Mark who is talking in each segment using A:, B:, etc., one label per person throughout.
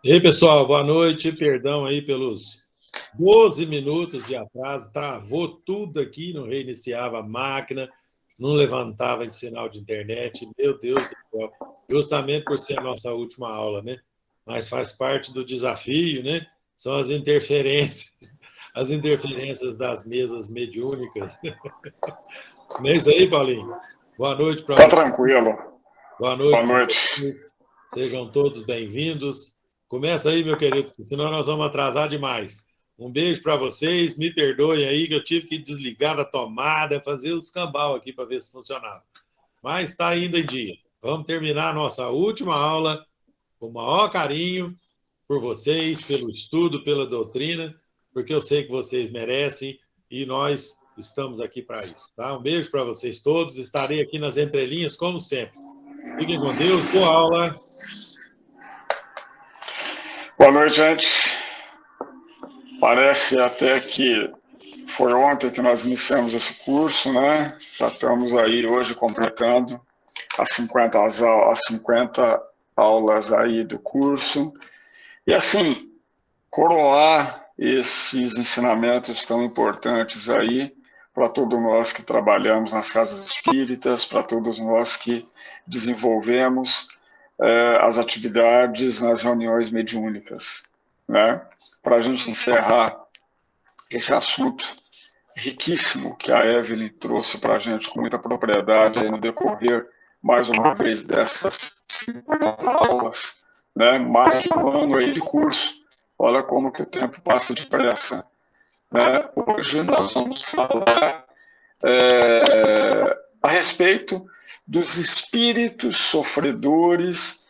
A: E aí, pessoal, boa noite. Perdão aí pelos 12 minutos de atraso. Travou tudo aqui, não reiniciava a máquina, não levantava em sinal de internet. Meu Deus do céu. Justamente por ser a nossa última aula, né? Mas faz parte do desafio, né? São as interferências das mesas mediúnicas. Não é isso aí, Paulinho? Boa noite para
B: Tá
A: você.
B: tranquilo.
A: Boa
B: Boa
A: noite para
B: noite.
A: todos. Sejam todos bem-vindos. Começa aí, meu querido, senão nós vamos atrasar demais. Um beijo para vocês. Me perdoem aí que eu tive que desligar da tomada, fazer os cambal aqui para ver se funcionava. Mas está ainda em dia. Vamos terminar a nossa última aula com o maior carinho por vocês, pelo estudo, pela doutrina, porque eu sei que vocês merecem e nós estamos aqui para isso. Tá? Um beijo para vocês todos. Estarei aqui nas entrelinhas, como sempre. Fiquem com Deus. Boa aula.
B: Boa noite, gente. Parece até que foi ontem que nós iniciamos esse curso, né? Já estamos aí hoje completando as 50 aulas aí do curso. E assim, coroar esses ensinamentos tão importantes aí para todos nós que trabalhamos nas casas espíritas, para todos nós que desenvolvemos as atividades nas reuniões mediúnicas, né? Para a gente encerrar esse assunto riquíssimo que a Evelyn trouxe para a gente com muita propriedade aí no decorrer, mais uma vez, dessas 50 aulas, né? Mais de um ano aí de curso. Olha como que o tempo passa depressa. Né? Hoje nós vamos falar a respeito dos espíritos sofredores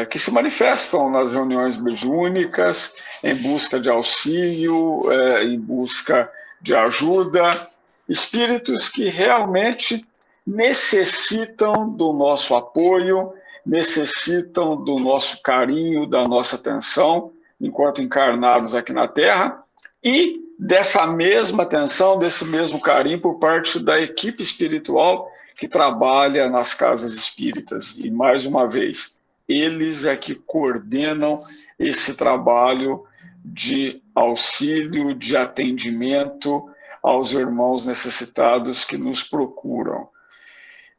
B: que se manifestam nas reuniões mediúnicas em busca de auxílio, em busca de ajuda, espíritos que realmente necessitam do nosso apoio, necessitam do nosso carinho, da nossa atenção, enquanto encarnados aqui na Terra, e dessa mesma atenção, desse mesmo carinho por parte da equipe espiritual que trabalha nas casas espíritas. E, mais uma vez, eles é que coordenam esse trabalho de auxílio, de atendimento aos irmãos necessitados que nos procuram.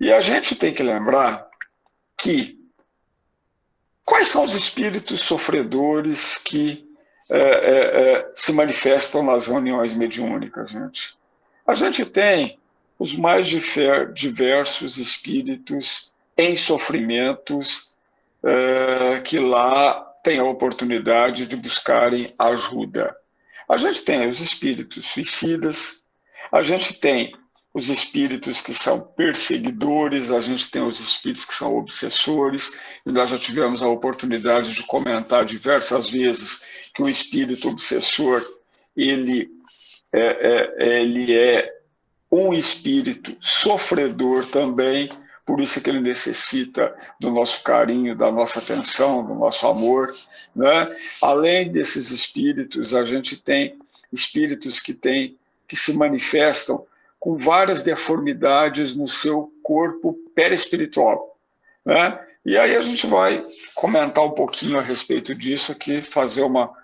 B: E a gente tem que lembrar que quais são os espíritos sofredores que se manifestam nas reuniões mediúnicas, gente? A gente tem os mais diversos espíritos em sofrimentos que lá têm a oportunidade de buscarem ajuda. A gente tem os espíritos suicidas, a gente tem os espíritos que são perseguidores, a gente tem os espíritos que são obsessores, e nós já tivemos a oportunidade de comentar diversas vezes que o espírito obsessor, ele é um espírito sofredor também, por isso que ele necessita do nosso carinho, da nossa atenção, do nosso amor, né? Além desses espíritos, a gente tem espíritos que se manifestam com várias deformidades no seu corpo perispiritual, né? E aí a gente vai comentar um pouquinho a respeito disso aqui, fazer uma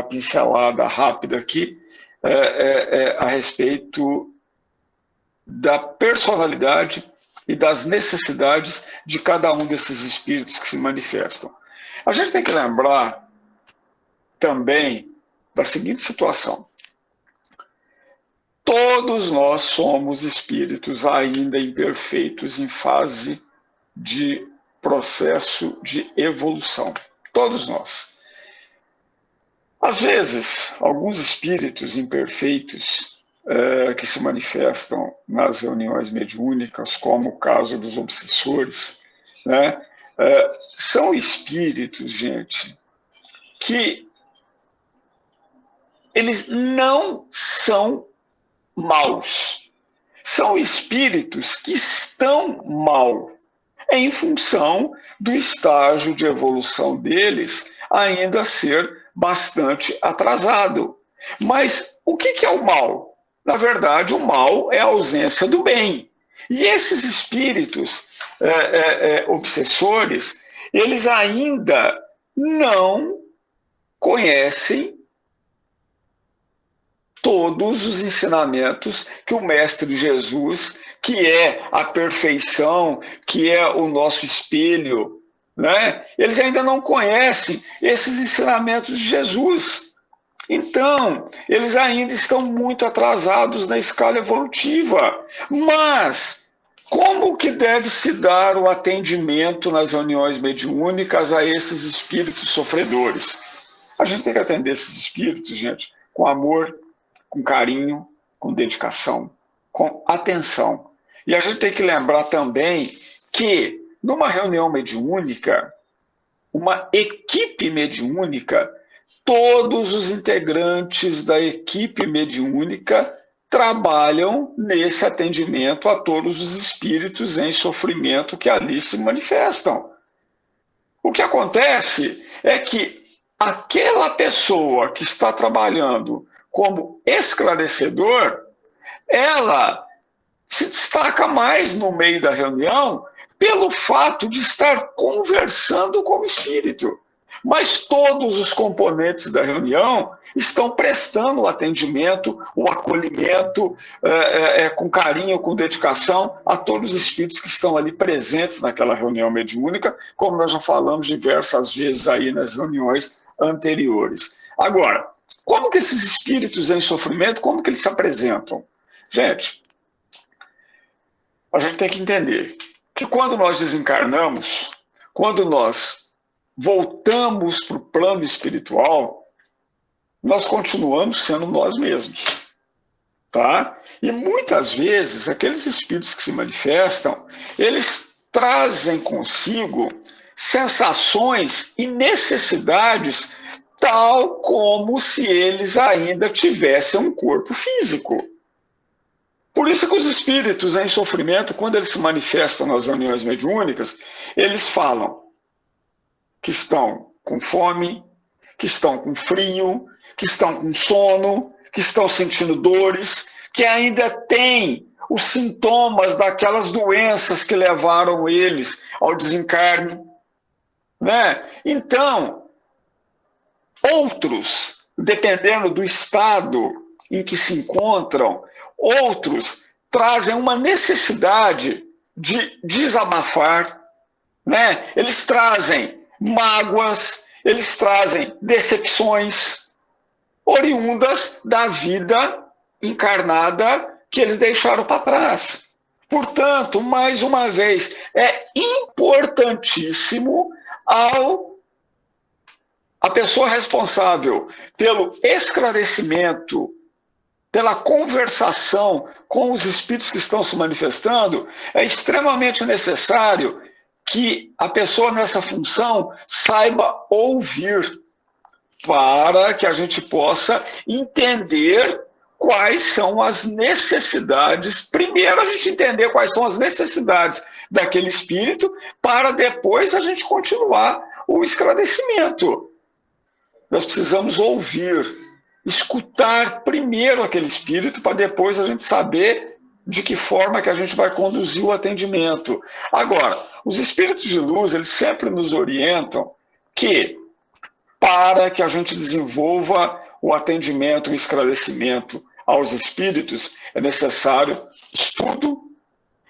B: pincelada rápida aqui a respeito da personalidade e das necessidades de cada um desses espíritos que se manifestam. A gente tem que lembrar também da seguinte situação. Todos nós somos espíritos ainda imperfeitos em fase de processo de evolução. Todos nós. Às vezes, alguns espíritos imperfeitos que se manifestam nas reuniões mediúnicas, como o caso dos obsessores, né, são espíritos, gente, que eles não são maus. São espíritos que estão mal, em função do estágio de evolução deles ainda ser bastante atrasado. Mas o que é o mal? Na verdade, o mal é a ausência do bem. E esses espíritos obsessores, eles ainda não conhecem todos os ensinamentos que o Mestre Jesus, que é a perfeição, que é o nosso espelho, né? Eles ainda não conhecem esses ensinamentos de Jesus. Então, eles ainda estão muito atrasados na escala evolutiva. Mas, como que deve se dar o atendimento nas reuniões mediúnicas a esses espíritos sofredores? A gente tem que atender esses espíritos, gente, com amor, com carinho, com dedicação, com atenção. E a gente tem que lembrar também que, numa reunião mediúnica, uma equipe mediúnica, todos os integrantes da equipe mediúnica trabalham nesse atendimento a todos os espíritos em sofrimento que ali se manifestam. O que acontece é que aquela pessoa que está trabalhando como esclarecedor, ela se destaca mais no meio da reunião pelo fato de estar conversando com o espírito. Mas todos os componentes da reunião estão prestando o atendimento, o acolhimento, com carinho, com dedicação a todos os espíritos que estão ali presentes naquela reunião mediúnica, como nós já falamos diversas vezes aí nas reuniões anteriores. Agora, como que esses espíritos em sofrimento, como que eles se apresentam? Gente, a gente tem que entender que quando nós desencarnamos, quando nós voltamos para o plano espiritual, nós continuamos sendo nós mesmos, tá? E muitas vezes, aqueles espíritos que se manifestam, eles trazem consigo sensações e necessidades tal como se eles ainda tivessem um corpo físico. Por isso que os espíritos em sofrimento, quando eles se manifestam nas reuniões mediúnicas, eles falam que estão com fome, que estão com frio, que estão com sono, que estão sentindo dores, que ainda têm os sintomas daquelas doenças que levaram eles ao desencarne, né? Então, outros, dependendo do estado em que se encontram, outros trazem uma necessidade de desabafar, né? Eles trazem mágoas, eles trazem decepções oriundas da vida encarnada que eles deixaram para trás. Portanto, mais uma vez, é importantíssimo a pessoa responsável pelo esclarecimento, pela conversação com os espíritos que estão se manifestando, é extremamente necessário que a pessoa nessa função saiba ouvir, para que a gente possa entender quais são as necessidades. Primeiro, a gente entender quais são as necessidades daquele espírito, para depois a gente continuar o esclarecimento. Nós precisamos ouvir, escutar primeiro aquele espírito, para depois a gente saber de que forma que a gente vai conduzir o atendimento. Agora, os espíritos de luz, eles sempre nos orientam que, para que a gente desenvolva o atendimento, o esclarecimento aos espíritos, é necessário estudo,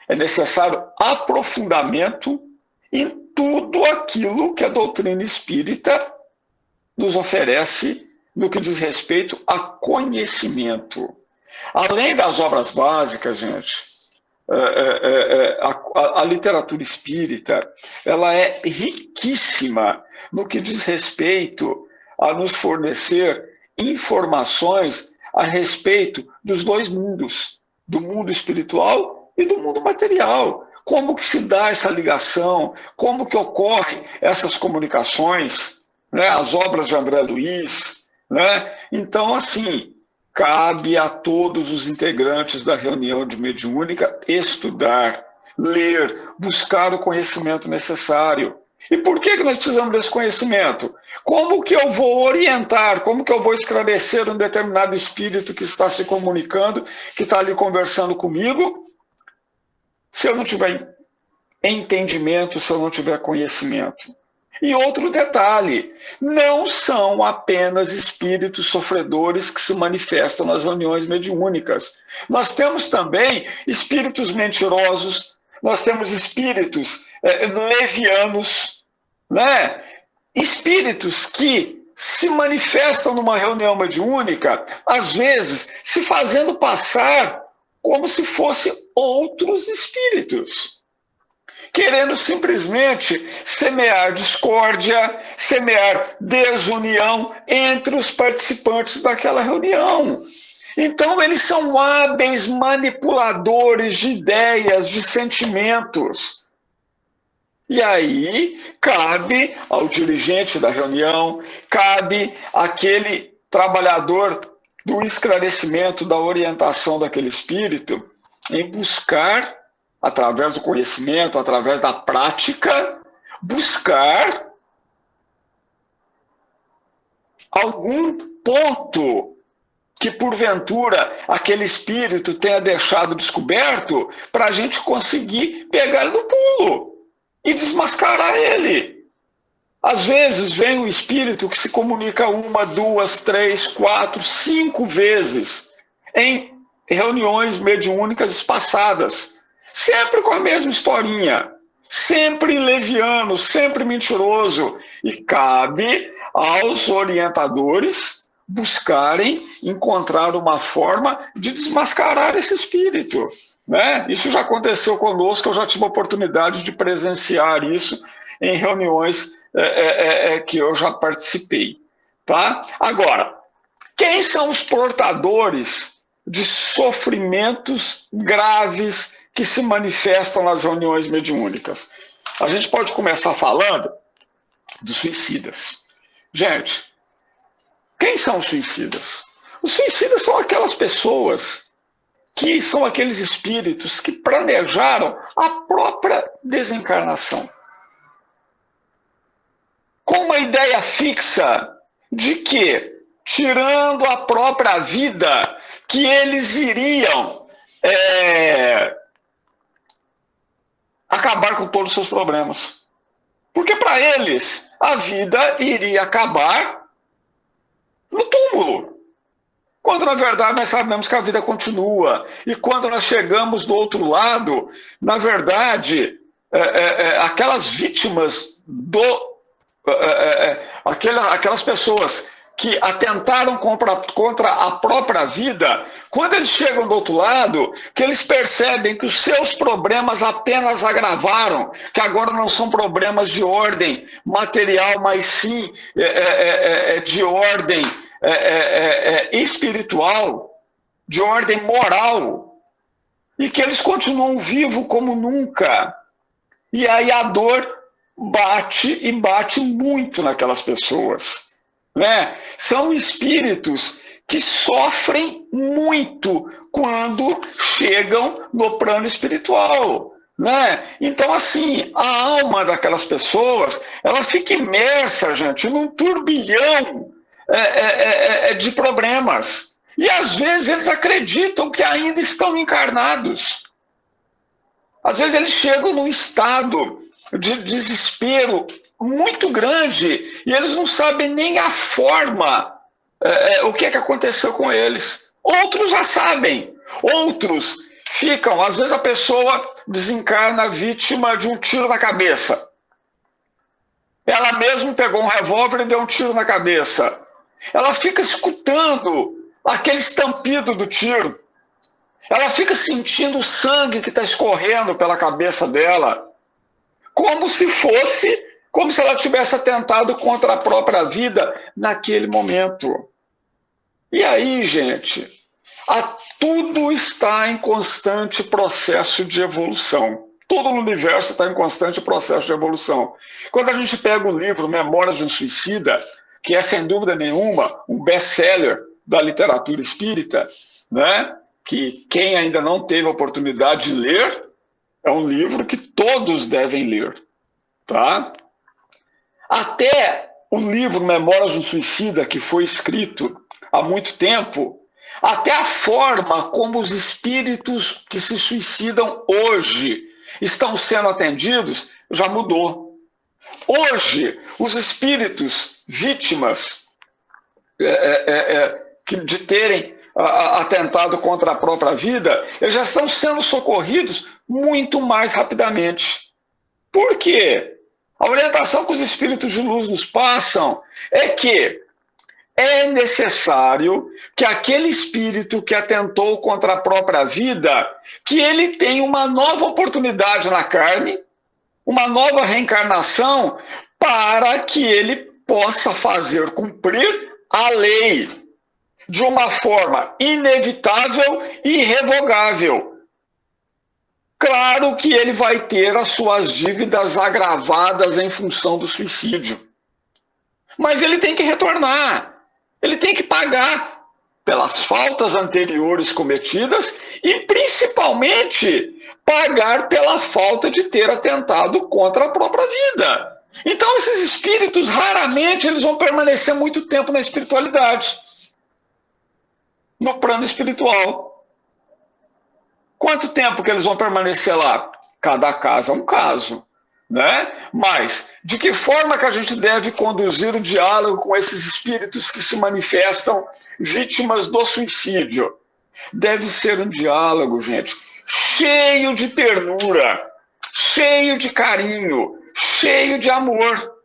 B: é necessário aprofundamento em tudo aquilo que a doutrina espírita nos oferece no que diz respeito a conhecimento. Além das obras básicas, gente, a literatura espírita, ela é riquíssima no que diz respeito a nos fornecer informações a respeito dos dois mundos, do mundo espiritual e do mundo material. Como que se dá essa ligação, como que ocorrem essas comunicações, né? As obras de André Luiz, né? Então, assim, cabe a todos os integrantes da reunião de mediúnica estudar, ler, buscar o conhecimento necessário. E por que nós precisamos desse conhecimento? Como que eu vou orientar, como que eu vou esclarecer um determinado espírito que está se comunicando, que está ali conversando comigo, se eu não tiver entendimento, se eu não tiver conhecimento? E outro detalhe, não são apenas espíritos sofredores que se manifestam nas reuniões mediúnicas. Nós temos também espíritos mentirosos, nós temos espíritos levianos, né? Espíritos que se manifestam numa reunião mediúnica, às vezes se fazendo passar como se fossem outros espíritos, querendo simplesmente semear discórdia, semear desunião entre os participantes daquela reunião. Então, eles são hábeis manipuladores de ideias, de sentimentos. E aí, cabe ao dirigente da reunião, cabe àquele trabalhador do esclarecimento, da orientação daquele espírito, em buscar, através do conhecimento, através da prática, buscar algum ponto que, porventura, aquele espírito tenha deixado descoberto para a gente conseguir pegar ele no pulo e desmascarar ele. Às vezes vem um espírito que se comunica 1, 2, 3, 4, 5 vezes em reuniões mediúnicas espaçadas, sempre com a mesma historinha, sempre leviano, sempre mentiroso. E cabe aos orientadores buscarem encontrar uma forma de desmascarar esse espírito, né? Isso já aconteceu conosco, eu já tive a oportunidade de presenciar isso em reuniões que eu já participei. Tá? Agora, quem são os portadores de sofrimentos graves que se manifestam nas reuniões mediúnicas? A gente pode começar falando dos suicidas. Gente, quem são os suicidas? Os suicidas são aquelas pessoas que são aqueles espíritos que planejaram a própria desencarnação, com uma ideia fixa de que, tirando a própria vida, que eles iriam acabar com todos os seus problemas. Porque para eles, a vida iria acabar no túmulo. Quando, na verdade, nós sabemos que a vida continua. E quando nós chegamos do outro lado, na verdade, aquelas vítimas aquelas pessoas que atentaram contra a própria vida, quando eles chegam do outro lado, que eles percebem que os seus problemas apenas agravaram, que agora não são problemas de ordem material, mas sim de ordem espiritual, de ordem moral, e que eles continuam vivos como nunca. E aí a dor bate e bate muito naquelas pessoas, né? São espíritos que sofrem muito quando chegam no plano espiritual, né? Então, assim, a alma daquelas pessoas, ela fica imersa, gente, num turbilhão de problemas. E às vezes eles acreditam que ainda estão encarnados. Às vezes eles chegam num estado de desespero muito grande e eles não sabem nem a forma, o que aconteceu com eles. Outros já sabem, outros ficam, às vezes a pessoa desencarna vítima de um tiro na cabeça. Ela mesma pegou um revólver e deu um tiro na cabeça. Ela fica escutando aquele estampido do tiro. Ela fica sentindo o sangue que está escorrendo pela cabeça dela, como se ela tivesse atentado contra a própria vida naquele momento. E aí, gente, tudo está em constante processo de evolução. Tudo no universo está em constante processo de evolução. Quando a gente pega o livro Memórias de um Suicida, que é, sem dúvida nenhuma, um best-seller da literatura espírita, né? Que quem ainda não teve a oportunidade de ler, é um livro que todos devem ler. Tá? Até o livro Memórias de um Suicida, que foi escrito há muito tempo, até a forma como os espíritos que se suicidam hoje estão sendo atendidos já mudou. Hoje, os espíritos vítimas de terem atentado contra a própria vida, eles já estão sendo socorridos muito mais rapidamente. Por quê? A orientação que os espíritos de luz nos passam é que é necessário que aquele espírito que atentou contra a própria vida, que ele tenha uma nova oportunidade na carne, uma nova reencarnação, para que ele possa fazer cumprir a lei de uma forma inevitável e irrevogável. Claro que ele vai ter as suas dívidas agravadas em função do suicídio. Mas ele tem que retornar. Ele tem que pagar pelas faltas anteriores cometidas e, principalmente, pagar pela falta de ter atentado contra a própria vida. Então, esses espíritos, raramente, eles vão permanecer muito tempo na espiritualidade, no plano espiritual. Quanto tempo que eles vão permanecer lá? Cada caso é um caso, né? Mas, de que forma que a gente deve conduzir o diálogo com esses espíritos que se manifestam vítimas do suicídio? Deve ser um diálogo, gente, cheio de ternura, cheio de carinho, cheio de amor,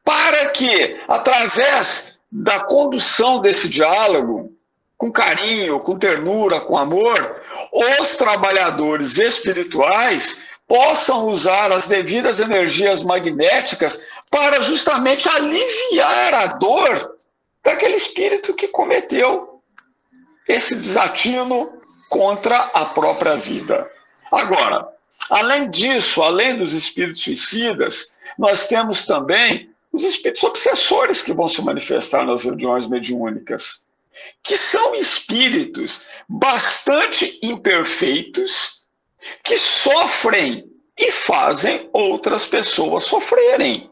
B: para que, através da condução desse diálogo, com carinho, com ternura, com amor, os trabalhadores espirituais possam usar as devidas energias magnéticas para justamente aliviar a dor daquele espírito que cometeu esse desatino contra a própria vida. Agora, além disso, além dos espíritos suicidas, nós temos também os espíritos obsessores que vão se manifestar nas reuniões mediúnicas, que são espíritos bastante imperfeitos, que sofrem e fazem outras pessoas sofrerem.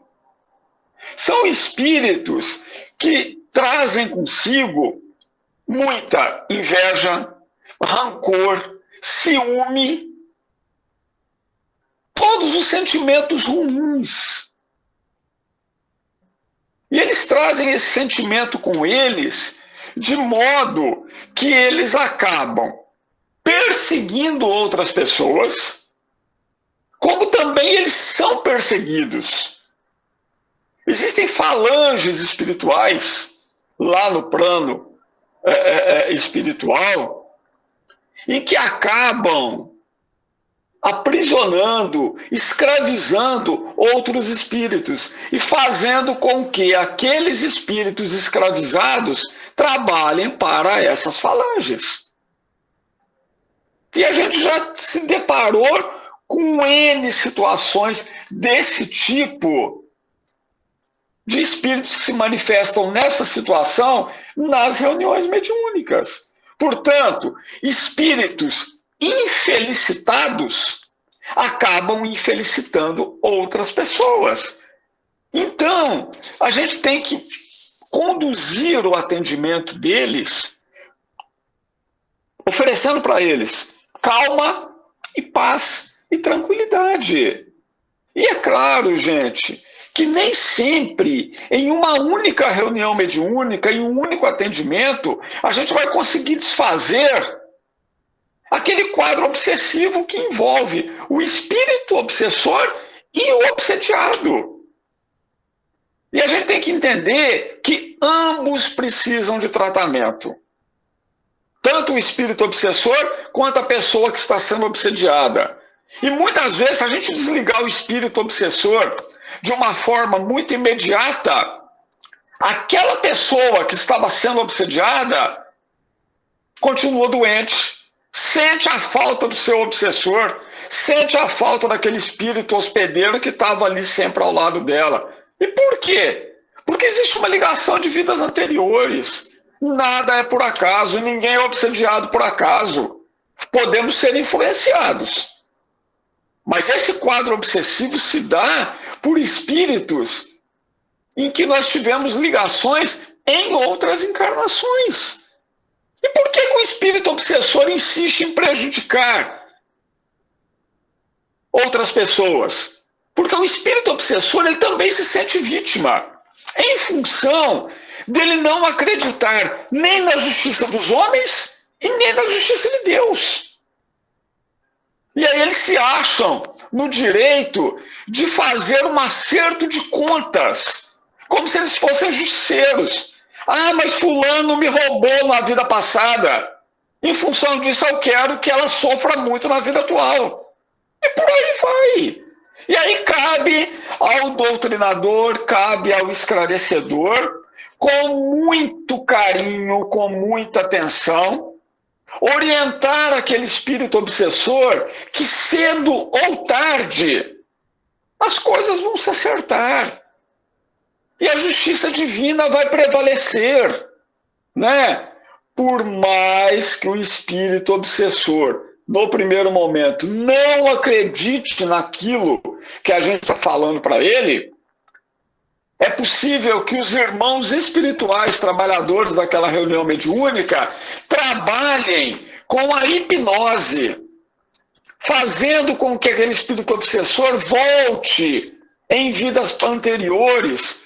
B: São espíritos que trazem consigo muita inveja, rancor, ciúme, todos os sentimentos ruins. E eles trazem esse sentimento com eles de modo que eles acabam perseguindo outras pessoas, como também eles são perseguidos. Existem falanges espirituais lá no plano espiritual em que acabam aprisionando, escravizando outros espíritos e fazendo com que aqueles espíritos escravizados trabalhem para essas falanges. E a gente já se deparou com N situações desse tipo de espíritos que se manifestam nessa situação nas reuniões mediúnicas. Portanto, espíritos infelicitados acabam infelicitando outras pessoas. Então, a gente tem que conduzir o atendimento deles, oferecendo para eles calma e paz e tranquilidade. E é claro, gente, que nem sempre, em uma única reunião mediúnica, em um único atendimento, a gente vai conseguir desfazer aquele quadro obsessivo que envolve o espírito obsessor e o obsediado. E a gente tem que entender que ambos precisam de tratamento. Tanto o espírito obsessor quanto a pessoa que está sendo obsediada. E muitas vezes, se a gente desligar o espírito obsessor de uma forma muito imediata, aquela pessoa que estava sendo obsediada continua doente, sente a falta do seu obsessor, sente a falta daquele espírito hospedeiro que estava ali sempre ao lado dela. E por quê? Porque existe uma ligação de vidas anteriores. Nada é por acaso e ninguém é obsediado por acaso. Podemos ser influenciados. Mas esse quadro obsessivo se dá por espíritos em que nós tivemos ligações em outras encarnações. E por que o espírito obsessor insiste em prejudicar outras pessoas? Porque o espírito obsessor, ele também se sente vítima, em função dele não acreditar nem na justiça dos homens e nem na justiça de Deus. E aí eles se acham no direito de fazer um acerto de contas, como se eles fossem justiceiros. Ah, mas fulano me roubou na vida passada. Em função disso, eu quero que ela sofra muito na vida atual. E por aí vai. E aí cabe ao doutrinador, cabe ao esclarecedor, com muito carinho, com muita atenção, orientar aquele espírito obsessor que cedo ou tarde as coisas vão se acertar. E a justiça divina vai prevalecer, né? Por mais que o espírito obsessor, no primeiro momento, não acredite naquilo que a gente está falando para ele, é possível que os irmãos espirituais trabalhadores daquela reunião mediúnica trabalhem com a hipnose, fazendo com que aquele espírito obsessor volte em vidas anteriores,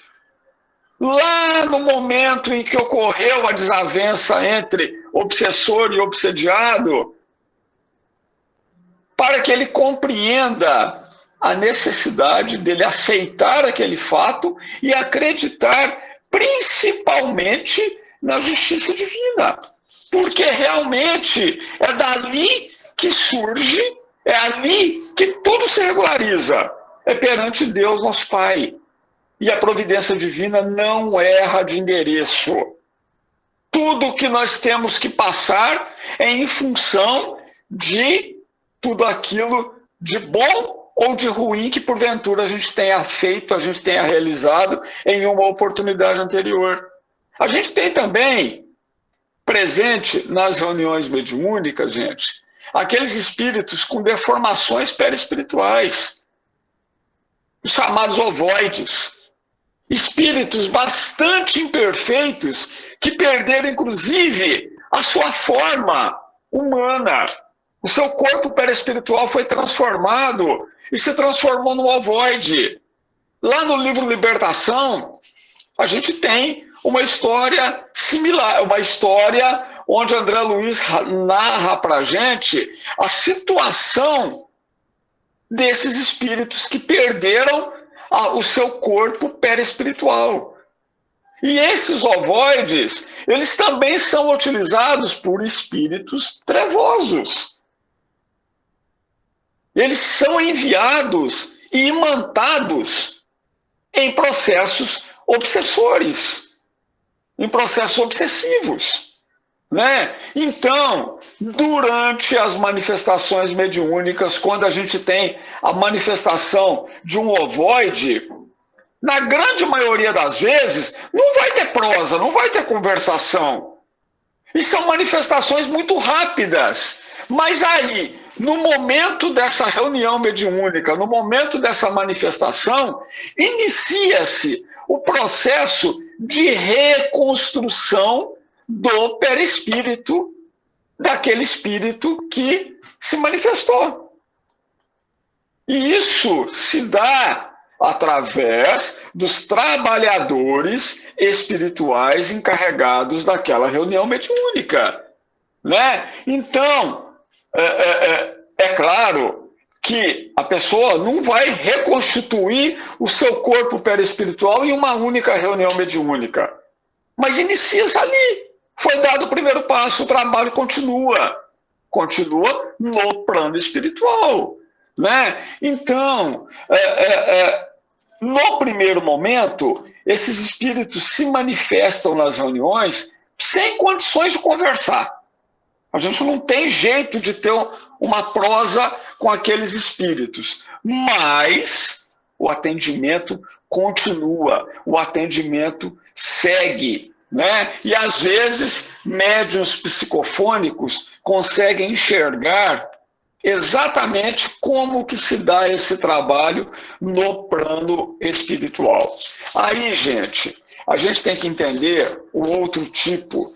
B: lá no momento em que ocorreu a desavença entre obsessor e obsediado, para que ele compreenda a necessidade dele aceitar aquele fato e acreditar principalmente na justiça divina. Porque realmente é dali que surge, é ali que tudo se regulariza. É perante Deus, nosso Pai. E a providência divina não erra de endereço. Tudo que nós temos que passar é em função de tudo aquilo de bom ou de ruim que porventura a gente tenha feito, a gente tenha realizado em uma oportunidade anterior. A gente tem também presente nas reuniões mediúnicas, gente, aqueles espíritos com deformações perispirituais, os chamados ovoides. Espíritos bastante imperfeitos que perderam, inclusive, a sua forma humana. O seu corpo perispiritual foi transformado e se transformou no ovoide. Lá no livro Libertação, a gente tem uma história similar, uma história onde André Luiz narra para a gente a situação desses espíritos que perderam o seu corpo perispiritual. E esses ovoides, eles também são utilizados por espíritos trevosos. Eles são enviados e imantados em processos obsessores, em processos obsessivos, né? Então, durante as manifestações mediúnicas, quando a gente tem a manifestação de um ovoide, na grande maioria das vezes, não vai ter prosa, não vai ter conversação. E são manifestações muito rápidas. Mas aí, no momento dessa reunião mediúnica, no momento dessa manifestação, inicia-se o processo de reconstrução do perispírito daquele espírito que se manifestou. E isso se dá através dos trabalhadores espirituais encarregados daquela reunião mediúnica, né? Então, é claro que a pessoa não vai reconstituir o seu corpo perispiritual em uma única reunião mediúnica, mas inicia-se ali. Foi dado o primeiro passo, o trabalho continua no plano espiritual, né? Então, no primeiro momento, esses espíritos se manifestam nas reuniões sem condições de conversar. A gente não tem jeito de ter uma prosa com aqueles espíritos, mas o atendimento continua, o atendimento segue, né? E às vezes médiuns psicofônicos conseguem enxergar exatamente como que se dá esse trabalho no plano espiritual. Aí, gente, a gente tem que entender o outro tipo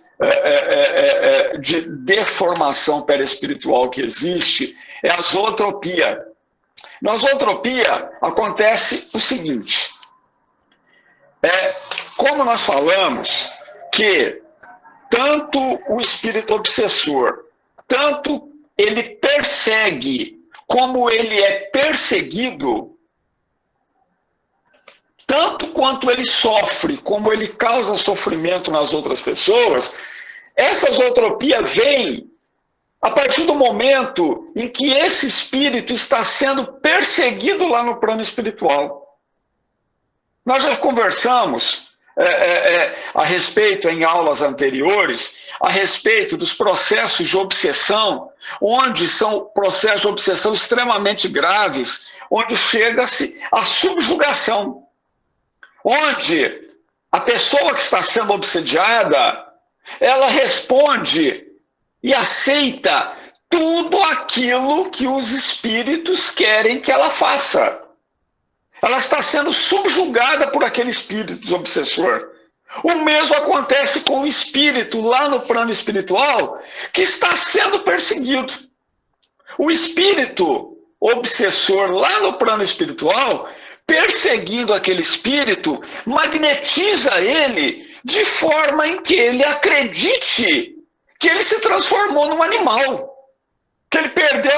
B: de deformação perispiritual que existe, é a zootropia. Na zootropia acontece o seguinte, como nós falamos que tanto o espírito obsessor, tanto ele persegue, como ele é perseguido, tanto quanto ele sofre, como ele causa sofrimento nas outras pessoas, essa zootropia vem a partir do momento em que esse espírito está sendo perseguido lá no plano espiritual. Nós já conversamos a respeito, em aulas anteriores, a respeito dos processos de obsessão, onde são processos de obsessão extremamente graves, onde chega-se à subjugação, onde a pessoa que está sendo obsediada, ela responde e aceita tudo aquilo que os espíritos querem que ela faça. Ela está sendo subjugada por aquele espírito obsessor. O mesmo acontece com o espírito lá no plano espiritual que está sendo perseguido. O espírito obsessor lá no plano espiritual, perseguindo aquele espírito, magnetiza ele de forma em que ele acredite que ele se transformou num animal, que ele perdeu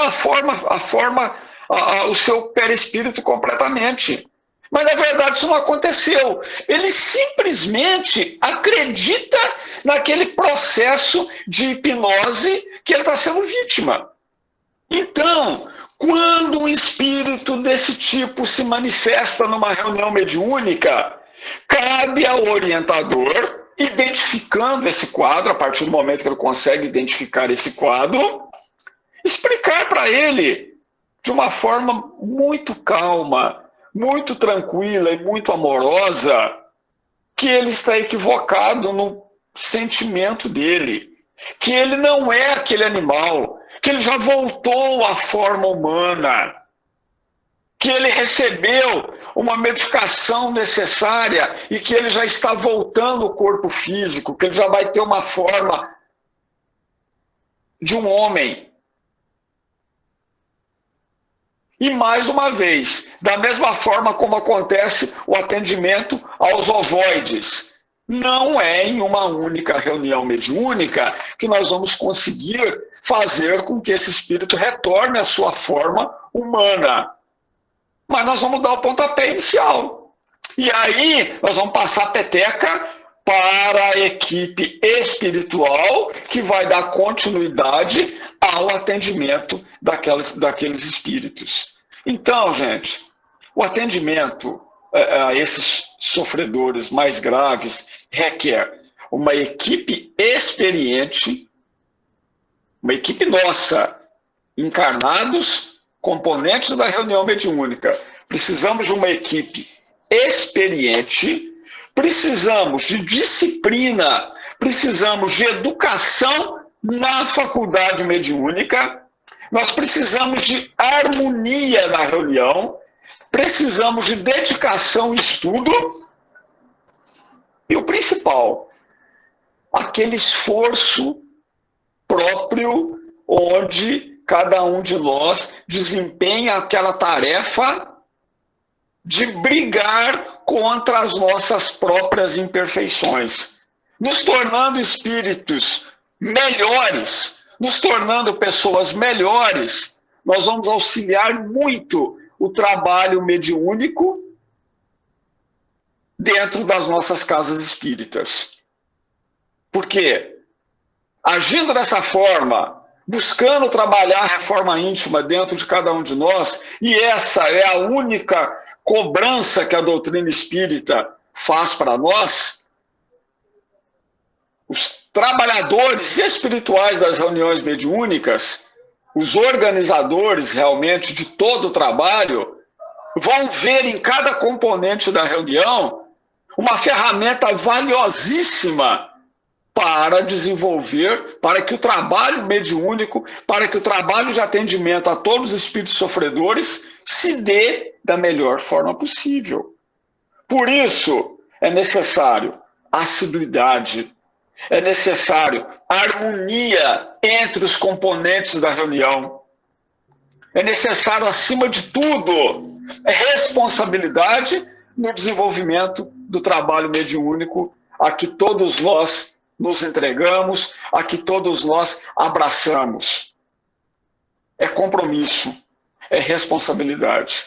B: o seu perispírito completamente. Mas, na verdade, isso não aconteceu. Ele simplesmente acredita naquele processo de hipnose que ele está sendo vítima. Então, quando um espírito desse tipo se manifesta numa reunião mediúnica, cabe ao orientador, identificando esse quadro, a partir do momento que ele consegue identificar esse quadro, explicar para ele de uma forma muito calma, muito tranquila e muito amorosa que ele está equivocado no sentimento dele, que ele não é aquele animal, que ele já voltou à forma humana, que ele recebeu uma medicação necessária e que ele já está voltando ao corpo físico, que ele já vai ter uma forma de um homem. E mais uma vez, da mesma forma como acontece o atendimento aos ovoides, não é em uma única reunião mediúnica que nós vamos conseguir fazer com que esse espírito retorne à sua forma humana. Mas nós vamos dar o pontapé inicial. E aí nós vamos passar a peteca para a equipe espiritual que vai dar continuidade ao atendimento daqueles espíritos. Então, gente, o atendimento a esses sofredores mais graves requer uma equipe experiente, uma equipe nossa, encarnados, componentes da reunião mediúnica. Precisamos de uma equipe experiente, precisamos de disciplina, precisamos de educação na faculdade mediúnica, nós precisamos de harmonia na reunião, precisamos de dedicação e estudo, e o principal, aquele esforço próprio onde cada um de nós desempenha aquela tarefa de brigar contra as nossas próprias imperfeições, nos tornando espíritos melhores, nos tornando pessoas melhores. Nós vamos auxiliar muito o trabalho mediúnico dentro das nossas casas espíritas. Por quê? Agindo dessa forma, buscando trabalhar a reforma íntima dentro de cada um de nós, e essa é a única cobrança que a doutrina espírita faz para nós, os trabalhadores espirituais das reuniões mediúnicas, os organizadores realmente de todo o trabalho, vão ver em cada componente da reunião uma ferramenta valiosíssima para desenvolver, para que o trabalho mediúnico, para que o trabalho de atendimento a todos os espíritos sofredores se dê da melhor forma possível. Por isso, é necessário assiduidade, é necessário harmonia entre os componentes da reunião. é necessário, acima de tudo, responsabilidade no desenvolvimento do trabalho mediúnico a que todos nós nos entregamos, a que todos nós abraçamos. É compromisso, é responsabilidade.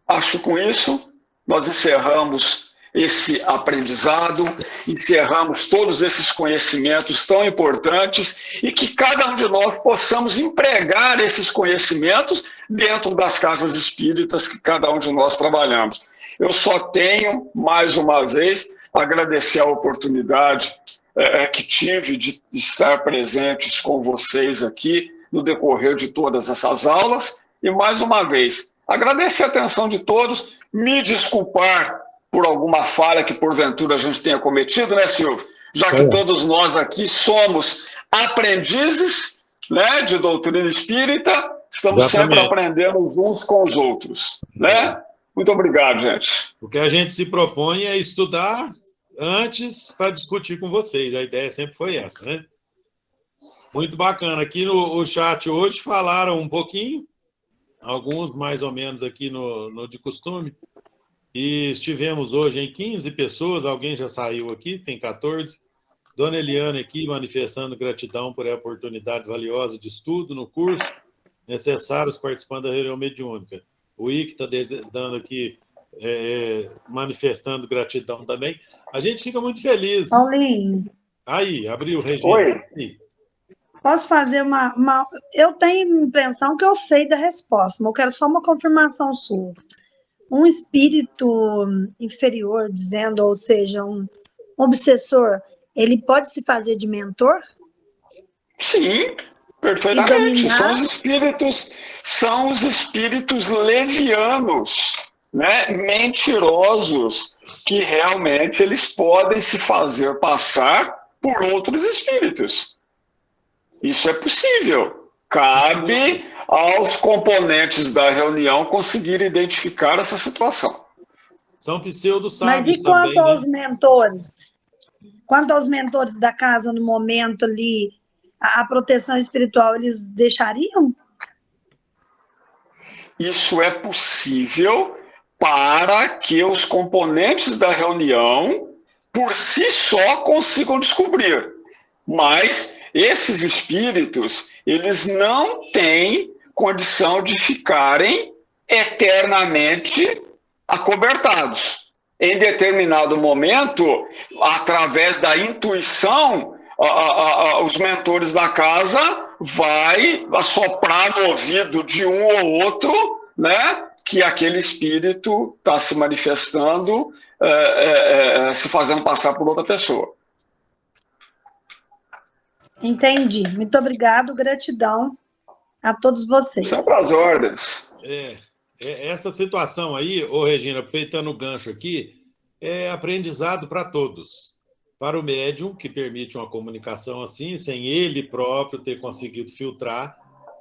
B: Acho que com isso nós encerramos esse aprendizado, encerramos todos esses conhecimentos tão importantes e que cada um de nós possamos empregar esses conhecimentos dentro das casas espíritas que cada um de nós trabalhamos. Eu só tenho, mais uma vez, agradecer a oportunidade que tive de estar presentes com vocês aqui no decorrer de todas essas aulas e, mais uma vez, agradecer a atenção de todos, me desculpar por alguma falha que porventura a gente tenha cometido, né, Silvio? Já que todos nós aqui somos aprendizes, né, de doutrina espírita, estamos sempre aprendendo uns com os outros, né? Muito obrigado, gente.
A: O que a gente se propõe é estudar antes para discutir com vocês. A ideia sempre foi essa, né? Muito bacana. Aqui no chat hoje falaram um pouquinho, alguns mais ou menos aqui no de costume, e estivemos hoje em 15 pessoas, alguém já saiu aqui, tem 14. Dona Eliana aqui manifestando gratidão por a oportunidade valiosa de estudo no curso, necessários participando da reunião mediúnica. O Ike está dando aqui, manifestando gratidão também. A gente fica muito feliz.
C: Paulinho.
A: Aí, abriu o registro.
B: Oi.
A: Aí.
C: Posso fazer uma... Eu tenho a impressão que eu sei da resposta, mas eu quero só uma confirmação sua. Um espírito inferior, dizendo, ou seja, um obsessor, ele pode se fazer de mentor?
B: Sim, perfeitamente. São os espíritos levianos, né? Mentirosos, que realmente eles podem se fazer passar por outros espíritos. Isso é possível. Cabe aos componentes da reunião conseguir identificar essa situação.
A: São pseudo-sábios
C: também. Mas e quanto
A: também,
C: aos mentores? Quanto aos mentores da casa no momento ali, a proteção espiritual, eles deixariam?
B: Isso é possível para que os componentes da reunião, por si só, consigam descobrir. Mas esses espíritos, eles não têm condição de ficarem eternamente acobertados. Em determinado momento, através da intuição, os mentores da casa vai assoprar no ouvido de um ou outro, né, que aquele espírito está se manifestando, se fazendo passar por outra pessoa.
C: Entendi. Muito obrigado, gratidão a todos vocês.
B: Sempre às ordens.
A: Essa situação aí, Regina, aproveitando o gancho aqui, é aprendizado para todos. Para o médium, que permite uma comunicação assim, sem ele próprio ter conseguido filtrar,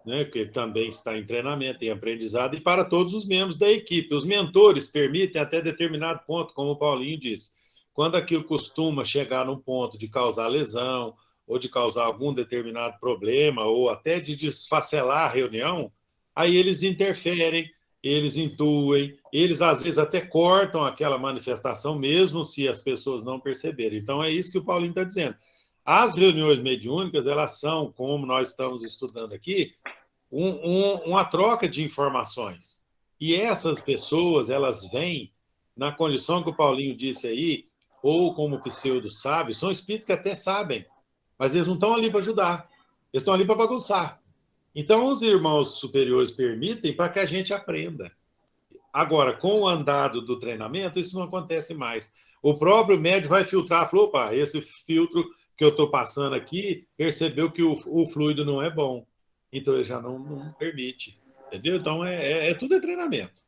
A: né, porque também está em treinamento, em aprendizado, e para todos os membros da equipe. Os mentores permitem até determinado ponto, como o Paulinho disse. Quando aquilo costuma chegar num ponto de causar lesão, ou de causar algum determinado problema, ou até de desfacelar a reunião, aí eles interferem, eles intuem, eles às vezes até cortam aquela manifestação, mesmo se as pessoas não perceberem. Então é isso que o Paulinho está dizendo. As reuniões mediúnicas, elas são, como nós estamos estudando aqui, uma troca de informações. E essas pessoas, elas vêm na condição que o Paulinho disse aí, ou como pseudo-sábio, são espíritos que até sabem, mas eles não estão ali para ajudar, eles estão ali para bagunçar. Então, os irmãos superiores permitem para que a gente aprenda. Agora, com o andado do treinamento, isso não acontece mais. O próprio médium vai filtrar, falou, opa, esse filtro que eu estou passando aqui, percebeu que o fluido não é bom. Então, ele já não permite. Entendeu? Então, tudo treinamento.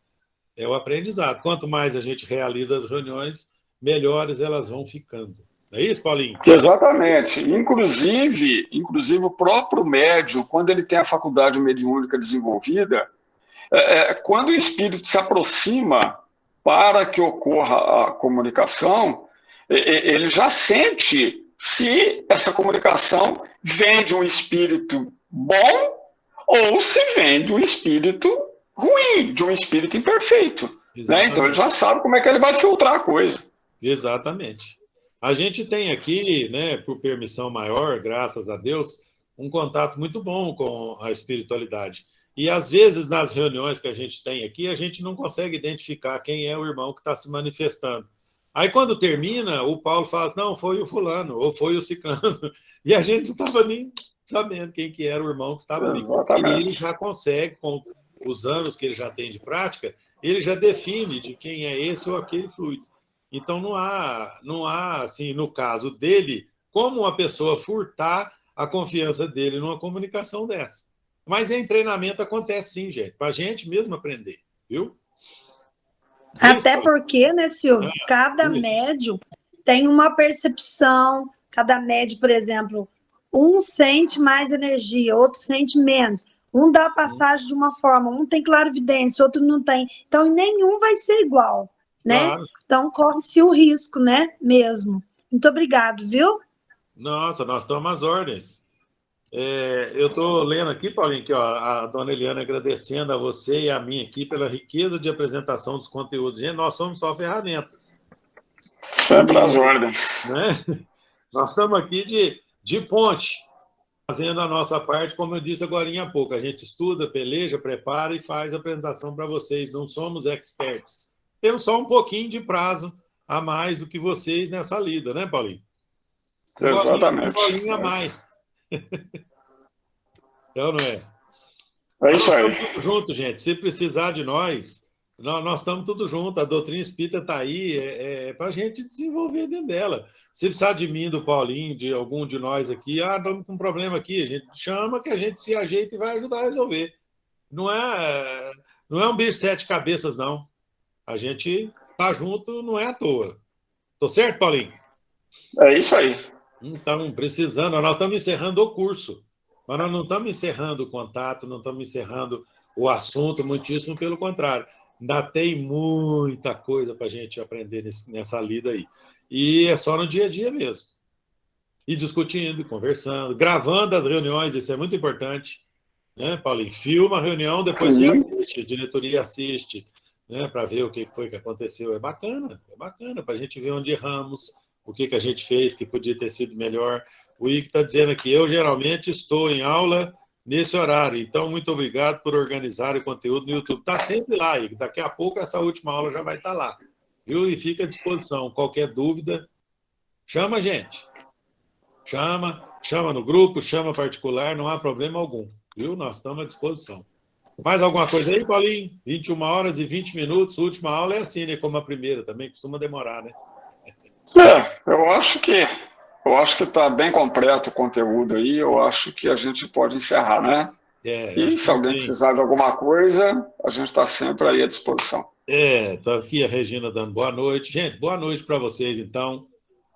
A: É o aprendizado. Quanto mais a gente realiza as reuniões, melhores elas vão ficando. Não é isso, Paulinho?
B: Exatamente. Inclusive o próprio médium, quando ele tem a faculdade mediúnica desenvolvida, quando o espírito se aproxima para que ocorra a comunicação, ele já sente se essa comunicação vem de um espírito bom ou se vem de um espírito ruim, de um espírito imperfeito. Né? Então ele já sabe como é que ele vai filtrar a coisa.
A: Exatamente. A gente tem aqui, né, por permissão maior, graças a Deus, um contato muito bom com a espiritualidade. E, às vezes, nas reuniões que a gente tem aqui, a gente não consegue identificar quem é o irmão que está se manifestando. Aí, quando termina, o Paulo fala, não, foi o fulano, ou foi o ciclano. E a gente não estava nem sabendo quem que era o irmão que estava ali.
B: Exatamente.
A: E ele já consegue, com os anos que ele já tem de prática, ele já define de quem é esse ou aquele fluido. Então, não há, assim, no caso dele, como uma pessoa furtar a confiança dele numa comunicação dessa. Mas em treinamento acontece sim, gente, para a gente mesmo aprender, viu?
C: Até porque, né, Silvio, cada médium tem uma percepção, cada médium, por exemplo, um sente mais energia, outro sente menos. Um dá a passagem de uma forma, um tem clarividência, outro não tem. Então, nenhum vai ser igual, né?
A: Claro.
C: Então, corre-se o risco, né, mesmo. Muito obrigado, viu?
A: Nossa, nós estamos às ordens. Eu estou lendo aqui, Paulinho, que, ó, a dona Eliana agradecendo a você e a mim aqui pela riqueza de apresentação dos conteúdos. Gente, nós somos só ferramentas.
B: Sempre às ordens.
A: Né? Nós estamos aqui de ponte, fazendo a nossa parte, como eu disse agora há pouco. A gente estuda, peleja, prepara e faz a apresentação para vocês. Não somos experts. Temos só um pouquinho de prazo a mais do que vocês nessa lida, né, Paulinho?
B: Exatamente.
A: Um bolinho a mais. Então, não é?
B: É isso aí.
A: Nós estamos tudo junto, gente. Se precisar de nós estamos tudo junto. A doutrina espírita está aí, para a gente desenvolver dentro dela. Se precisar de mim, do Paulinho, de algum de nós aqui, estamos com um problema aqui, a gente chama que a gente se ajeita e vai ajudar a resolver. Não é um bicho de 7 cabeças, não. A gente está junto, não é à toa. Tô certo, Paulinho?
B: É isso aí.
A: Então, precisando, nós estamos encerrando o curso, mas nós não estamos encerrando o contato, não estamos encerrando o assunto, muitíssimo pelo contrário. Ainda tem muita coisa para a gente aprender nessa lida aí. E é só no dia a dia mesmo. E discutindo, conversando, gravando as reuniões, isso é muito importante. Né, Paulinho? Filma a reunião, depois você assiste, a diretoria assiste, né, para ver o que foi que aconteceu. É bacana para a gente ver onde erramos, o que a gente fez que podia ter sido melhor. O Ike está dizendo aqui, eu geralmente estou em aula nesse horário, então muito obrigado por organizar o conteúdo no YouTube. Está sempre lá, Ike. Daqui a pouco essa última aula já vai estar lá. Viu? E fica à disposição. Qualquer dúvida, chama a gente. Chama no grupo, chama particular, não há problema algum. Viu? Nós estamos à disposição. Mais alguma coisa aí, Paulinho? 21 horas e 20 minutos. A última aula é assim, né? Como a primeira também, costuma demorar, né?
B: Eu acho que está bem completo o conteúdo aí. Eu acho que a gente pode encerrar, né? E se alguém precisar de alguma coisa, a gente está sempre aí à disposição.
A: Está aqui a Regina dando boa noite. Gente, boa noite para vocês, então.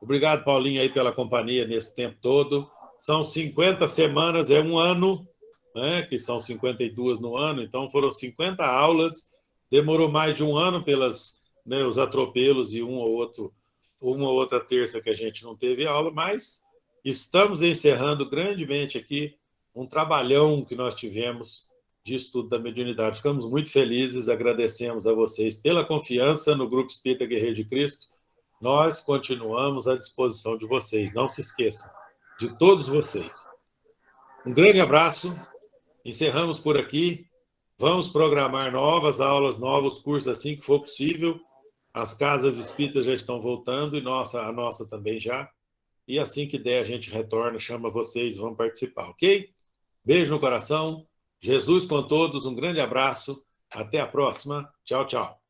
A: Obrigado, Paulinho, aí pela companhia nesse tempo todo. São 50 semanas, é um ano, né? Que são 52 no ano, então foram 50 aulas. Demorou mais de um ano pelos os atropelos e uma ou outra terça que a gente não teve aula, mas estamos encerrando grandemente aqui um trabalhão que nós tivemos de estudo da mediunidade. Ficamos muito felizes, agradecemos a vocês pela confiança no Grupo Espírita Guerreiro de Cristo. Nós continuamos à disposição de vocês, não se esqueçam, de todos vocês. Um grande abraço, encerramos por aqui, vamos programar novas aulas, novos cursos assim que for possível. As casas espíritas já estão voltando, e a nossa também já. E assim que der, a gente retorna, chama vocês, vão participar, ok? Beijo no coração, Jesus com todos, um grande abraço, até a próxima, tchau, tchau.